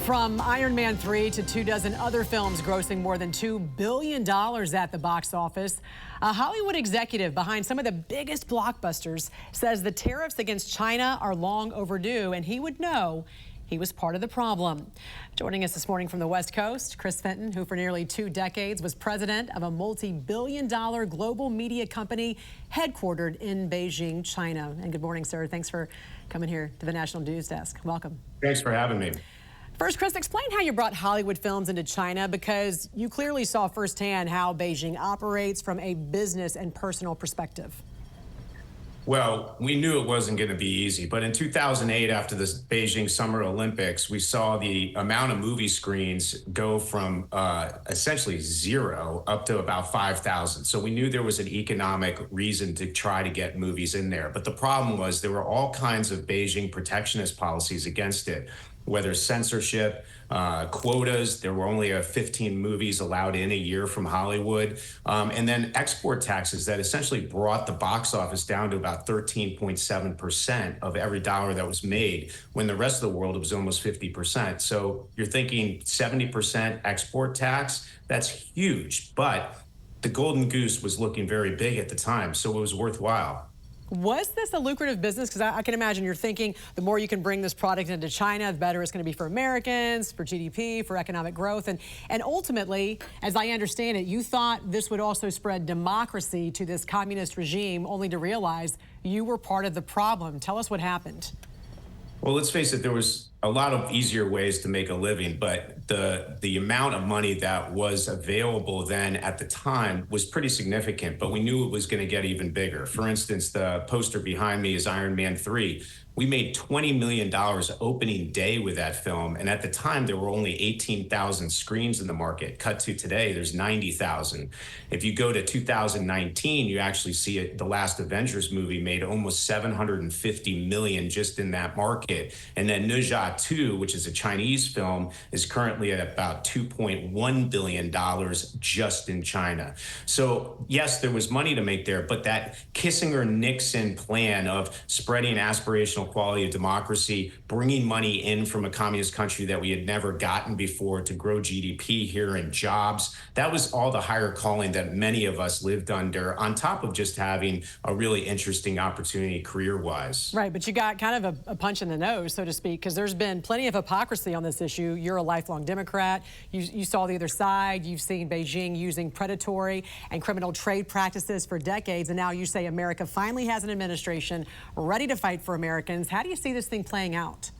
From Iron Man 3 to 24 other films grossing more than $2 billion at the box office, a Hollywood executive behind some of the biggest blockbusters says the tariffs against China are long overdue, and he would know he was part of the problem. Joining us this morning from the West Coast, Chris Fenton, who for nearly 2 decades was president of a multi-billion-dollar global media company headquartered in Beijing, China. And good morning, sir. Thanks for coming here to the National News Desk. Welcome. Thanks for having me. First, Chris, explain how you brought Hollywood films into China, because you clearly saw firsthand how Beijing operates from a business and personal perspective. Well, we knew it wasn't going to be easy, but in 2008, after the Beijing Summer Olympics, we saw the amount of movie screens go from essentially 0 up to about 5,000. So we knew there was an economic reason to try to get movies in there. But the problem was there were all kinds of Beijing protectionist policies against it, whether censorship, quotas. There were only 15 movies allowed in a year from Hollywood. And then export taxes that essentially brought the box office down to about 13.7% of every dollar that was made, when the rest of the world was almost 50%. So you're thinking 70% export tax, that's huge. But the golden goose was looking very big at the time, so it was worthwhile. Was this a lucrative business? Because I can imagine you're thinking the more you can bring this product into China, the better it's going to be for Americans, for GDP, for economic growth. And ultimately, as I understand it, you thought this would also spread democracy to this communist regime, only to realize you were part of the problem. Tell us what happened. Well, let's face it, there was a lot of easier ways to make a living, but the amount of money that was available then at the time was pretty significant, but we knew it was going to get even bigger. For instance, the poster behind me is Iron Man 3. We made $20 million opening day with that film, and at the time there were only 18,000 screens in the market. Cut to today, there's 90,000. If you go to 2019, you actually see the last Avengers movie made almost 750 million just in that market. And then Ne Zha 2, which is a Chinese film, is currently at about $2.1 billion just in China. So yes, there was money to make there, but that Kissinger-Nixon plan of spreading aspirational quality of democracy, bringing money in from a communist country that we had never gotten before to grow GDP here and jobs, that was all the higher calling that many of us lived under, on top of just having a really interesting opportunity career-wise. Right, but you got kind of a punch in the nose, so to speak, because there's been plenty of hypocrisy on this issue. You're a lifelong Democrat. You saw the other side. You've seen Beijing using predatory and criminal trade practices for decades, and now you say America finally has an administration ready to fight for Americans. How do you see this thing playing out?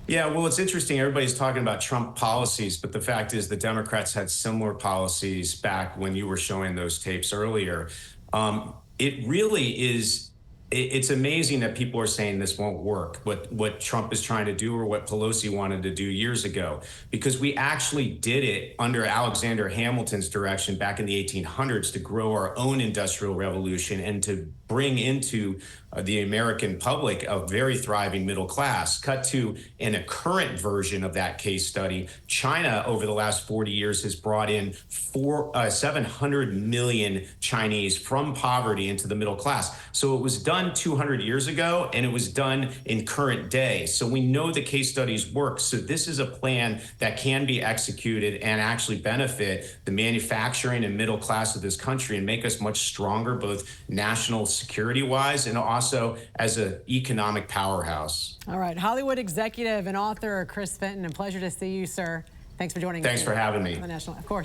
Yeah, well, it's interesting. Everybody's talking about Trump policies, but the fact is the Democrats had similar policies back when you were showing those tapes earlier. It really is. It's amazing that people are saying this won't work, what Trump is trying to do, or what Pelosi wanted to do years ago, because we actually did it under Alexander Hamilton's direction back in the 1800s to grow our own industrial revolution and to bring into the American public a very thriving middle class. Cut to, in a current version of that case study, China over the last 40 years has brought in 700 million Chinese from poverty into the middle class. So it was done 200 years ago, and it was done in current day. So we know the case studies work. So this is a plan that can be executed and actually benefit the manufacturing and middle class of this country and make us much stronger, both national security-wise and also as an economic powerhouse. All right, Hollywood executive and author Chris Fenton, a pleasure to see you, sir. Thanks for joining us. Thanks for having me. On the National, of course.